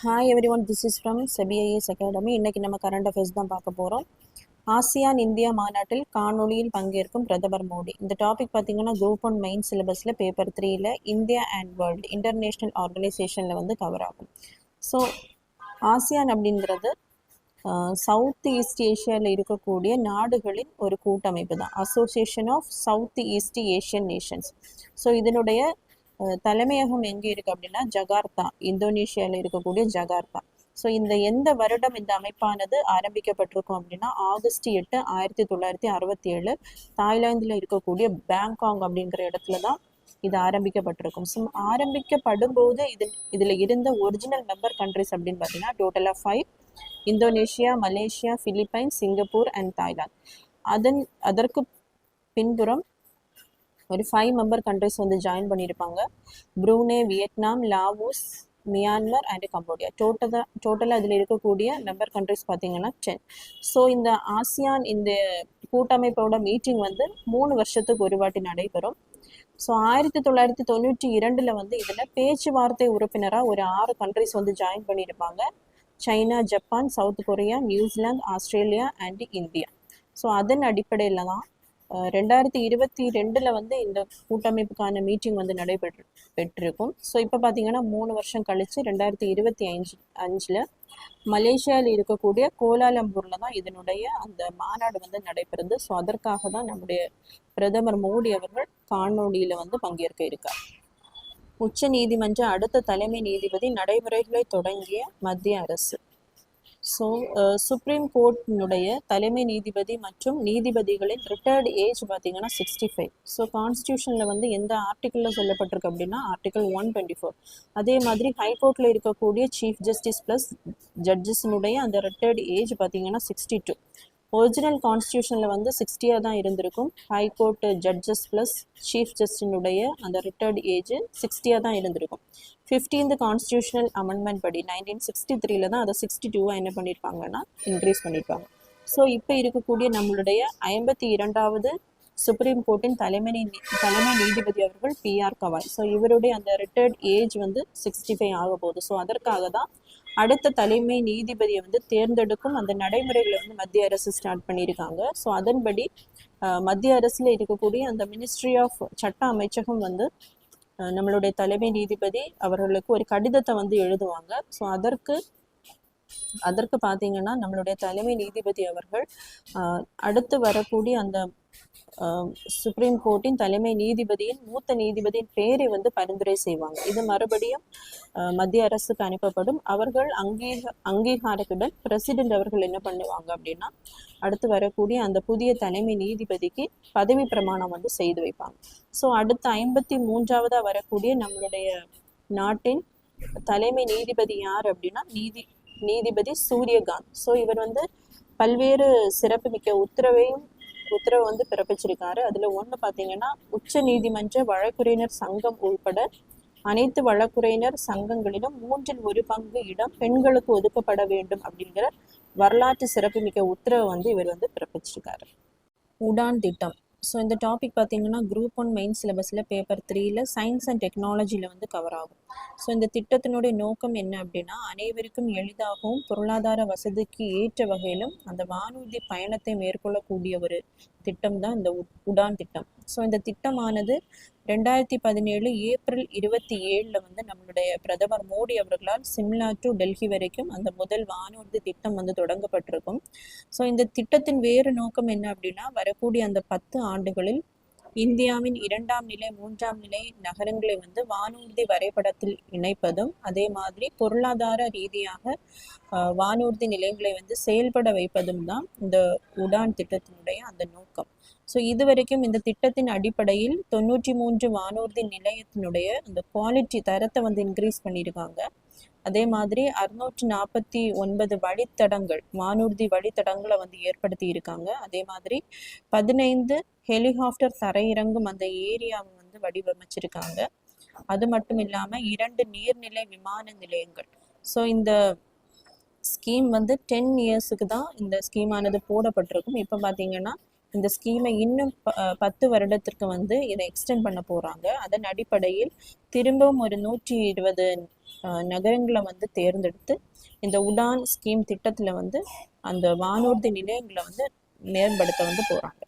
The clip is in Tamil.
Hi everyone, this is from செபிஐஎஸ் அகாடமி. இன்னைக்கு நம்ம கரண்ட் அஃபேர்ஸ் தான் பார்க்க போகிறோம். ஆசியான் இந்தியா மாநாட்டில் காணொலியில் பங்கேற்கும் பிரதமர் மோடி. இந்த டாபிக் பார்த்தீங்கன்னா குரூப் 1 மெயின் சிலபஸில் பேப்பர் 3ல் இந்தியா அண்ட் வேர்ல்டு இன்டர்நேஷ்னல் ஆர்கனைசேஷனில் வந்து கவர் ஆகும். ஸோ ஆசியான் அப்படிங்கிறது சவுத் ஈஸ்ட் ஏஷியாவில் இருக்கக்கூடிய நாடுகளின் ஒரு கூட்டமைப்பு தான், association of south east Asian nations. So இதனுடைய தலைமையகம் எங்கே இருக்குது அப்படின்னா ஜகார்த்தா, இந்தோனேஷியாவில் இருக்கக்கூடிய ஜகார்த்தா. ஸோ எந்த வருடம் இந்த அமைப்பானது ஆரம்பிக்கப்பட்டிருக்கும் அப்படின்னா ஆகஸ்ட் 8, 1967 தாய்லாந்தில் இருக்கக்கூடிய பேங்காங் அப்படிங்கிற இடத்துல தான் இது ஆரம்பிக்கப்பட்டிருக்கும். ஸோ ஆரம்பிக்கப்படும் போது இதில் இருந்த ஒரிஜினல் மெம்பர் கண்ட்ரிஸ் அப்படின்னு பார்த்தீங்கன்னா டோட்டலாக 5: Indonesia, Malaysia, Philippines, Singapore and Thailand. அதற்கு பின்புறம் ஒரு 5 மெம்பர் கண்ட்ரிஸ் வந்து ஜாயின் பண்ணியிருப்பாங்க: Brunei, Vietnam, Laos, Myanmar and Cambodia. டோட்டலாக அதில் இருக்கக்கூடிய மெம்பர் கண்ட்ரிஸ் பார்த்தீங்கன்னா 10. ஸோ இந்த ஆசியான் இந்த கூட்டமைப்போட மீட்டிங் வந்து 3 வருஷத்துக்கு ஒரு வாட்டி நடைபெறும். ஸோ 1992 வந்து இதில் பேச்சுவார்த்தை உறுப்பினராக ஒரு 6 கண்ட்ரிஸ் வந்து ஜாயின் பண்ணியிருப்பாங்க: China, Japan, south Korea, New Zealand, Australia and India. So அதன் அடிப்படையில் தான் 2022 வந்து இந்த கூட்டமைப்புக்கான மீட்டிங் வந்து பெற்றிருக்கும். ஸோ இப்போ பார்த்தீங்கன்னா 3 வருஷம் கழித்து 2025 மலேசியாவில் இருக்கக்கூடிய கோலாலம்பூரில் தான் இதனுடைய அந்த மாநாடு வந்து நடைபெறுது. ஸோ அதற்காக தான் நம்முடைய பிரதமர் மோடி அவர்கள் காணொலியில் வந்து பங்கேற்க இருக்கார். உச்ச நீதிமன்ற அடுத்த தலைமை நீதிபதி நடைமுறைகளை தொடங்கிய மத்திய அரசு. ஸோ சுப்ரீம் கோர்ட்டினுடைய தலைமை நீதிபதி மற்றும் நீதிபதிகளின் ரிட்டையர்டு ஏஜ் பார்த்தீங்கன்னா 65. ஸோ கான்ஸ்டியூஷனில் வந்து எந்த ஆர்டிக்கிளில் சொல்லப்பட்டிருக்கு அப்படின்னா ஆர்டிக்கல் 124. அதே மாதிரி ஹைகோர்ட்டில் இருக்கக்கூடிய சீஃப் ஜஸ்டிஸ் ப்ளஸ் ஜட்ஜஸினுடைய அந்த ரிட்டையர்டு ஏஜ் பார்த்தீங்கன்னா 62. ஒரிஜினல் கான்ஸ்டியூஷனில் வந்து 60 தான் இருந்திருக்கும். ஹைகோர்ட் ஜட்ஜஸ் ப்ளஸ் சீஃப் ஜஸ்டினுடைய அந்த ரிட்டையர்டு ஏஜ் 60 தான் இருந்திருக்கும். 15th கான்ஸ்டியூஷனல் அமெண்ட்மெண்ட் படி 1963 தான் அதை 62 என்ன பண்ணியிருப்பாங்கன்னா இன்க்ரீஸ் பண்ணியிருப்பாங்க. ஸோ இப்போ இருக்கக்கூடிய நம்மளுடைய 52வது சுப்ரீம் கோர்ட்டின் தலைமை நீதிபதி அவர்கள் PR கவாய். ஸோ இவருடைய அந்த ரிட்டையர்ட் ஏஜ் வந்து 65 ஆக போகுது. ஸோ அதற்காக தான் அடுத்த தலைமை நீதிபதியை வந்து தேர்ந்தெடுக்கும் அந்த நடைமுறைகளை வந்து மத்திய அரசு ஸ்டார்ட் பண்ணியிருக்காங்க. ஸோ அதன்படி மத்திய அரசில் இருக்கக்கூடிய அந்த மினிஸ்ட்ரி ஆஃப் சட்ட அமைச்சகம் வந்து நம்மளுடைய தலைமை நீதிபதி அவர்களுக்கு ஒரு கடிதத்தை வந்து எழுதுவாங்க. ஸோ அதற்கு பார்த்தீங்கன்னா நம்மளுடைய தலைமை நீதிபதி அவர்கள் அடுத்து வரக்கூடிய அந்த சுப்ரீம் கோர்ட்டின் தலைமை நீதிபதியின் மூத்த நீதிபதியின் பேரை வந்து பரிந்துரை செய்வாங்க. இது மறுபடியும் மத்திய அரசுக்கு அனுப்பப்படும். அவர்கள் அங்கீகாரத்துடன் பிரசிடென்ட் அவர்கள் என்ன பண்ணுவாங்க அப்படின்னா அடுத்து வரக்கூடிய அந்த புதிய தலைமை நீதிபதிக்கு பதவி பிரமாணம் வந்து செய்து வைப்பாங்க. ஸோ அடுத்த 53வது வரக்கூடிய நம்மளுடைய நாட்டின் தலைமை நீதிபதி யார் அப்படின்னா நீதிபதி சூரியகாந்த். ஸோ இவர் வந்து பல்வேறு சிறப்புமிக்க உத்தரவு வந்து பிறப்பிச்சிருக்காரு. அதுல ஒன்று பார்த்தீங்கன்னா உச்ச நீதிமன்ற வழக்குரைஞர் சங்கம் உள்பட அனைத்து வழக்குரைஞர் சங்கங்களிலும் 1/3 பங்கு இடம் பெண்களுக்கு ஒதுக்கப்பட வேண்டும் அப்படிங்கிற வரலாற்று சிறப்புமிக்க உத்தரவை வந்து இவர் வந்து பிறப்பிச்சிருக்காரு. உடான் திட்டம். ஸோ இந்த டாபிக் பார்த்தீங்கன்னா குரூப் 1 மெயின் சிலபஸில் பேப்பர் 3ல் சயின்ஸ் அண்ட் டெக்னாலஜியில் வந்து கவர் ஆகும். ஸோ இந்த திட்டத்தினுடைய நோக்கம் என்ன அப்படின்னா அனைவருக்கும் எளிதாகவும் பொருளாதார வசதிக்கு ஏற்ற வகையிலும் அந்த வானூர்தி பயணத்தை மேற்கொள்ளக்கூடிய ஒரு திட்டம் தான் இந்த உடான் திட்டம். ஸோ இந்த திட்டமானது 2017 ஏப்ரல் 27 வந்து நம்மளுடைய பிரதமர் மோடி அவர்களால் சிம்லா டு டெல்லி வரைக்கும் அந்த முதல் வானூர்தி திட்டம் வந்து தொடங்கப்பட்டிருக்கும். ஸோ இந்த திட்டத்தின் வேறு நோக்கம் என்ன அப்படின்னா வரக்கூடிய அந்த 10 ஆண்டுகளில் இந்தியாவின் 2ஆம் நிலை 3ஆம் நிலை நகரங்களை வந்து வானூர்தி வரைபடத்தில் இணைப்பதும் அதே மாதிரி பொருளாதார ரீதியாக வானூர்தி நிலையங்களை வந்து செயல்பட வைப்பதும் தான் இந்த உடான் திட்டத்தினுடைய அந்த நோக்கம். ஸோ இதுவரைக்கும் இந்த திட்டத்தின் அடிப்படையில் 93 வானூர்தி நிலையத்தினுடைய அந்த குவாலிட்டி தரத்தை வந்து இன்க்ரீஸ் பண்ணியிருக்காங்க. அதே மாதிரி 649 வழித்தடங்கள் வானூர்தி வழித்தடங்களை வந்து ஏற்படுத்தி இருக்காங்க. அதே மாதிரி 15 ஹெலிகாப்டர் தரையிறங்கும் அந்த ஏரியாவை வந்து வடிவமைச்சிருக்காங்க. அது மட்டும் இல்லாமல் 2 நீர்நிலை விமான நிலையங்கள். ஸோ இந்த ஸ்கீம் வந்து 10 இயர்ஸுக்கு தான் இந்த ஸ்கீமானது போடப்பட்டிருக்கும். இப்போ பார்த்தீங்கன்னா இந்த ஸ்கீமை இன்னும் 10 வருடத்திற்கு வந்து இதை எக்ஸ்டெண்ட் பண்ண போகிறாங்க. அதன் அடிப்படையில் திரும்பவும் ஒரு 120 நகரங்களை வந்து தேர்ந்தெடுத்து இந்த உடான் ஸ்கீம் திட்டத்தில் வந்து அந்த வானூர்தி நிலையங்களை வந்து மேம்படுத்த வந்து போகிறாங்க.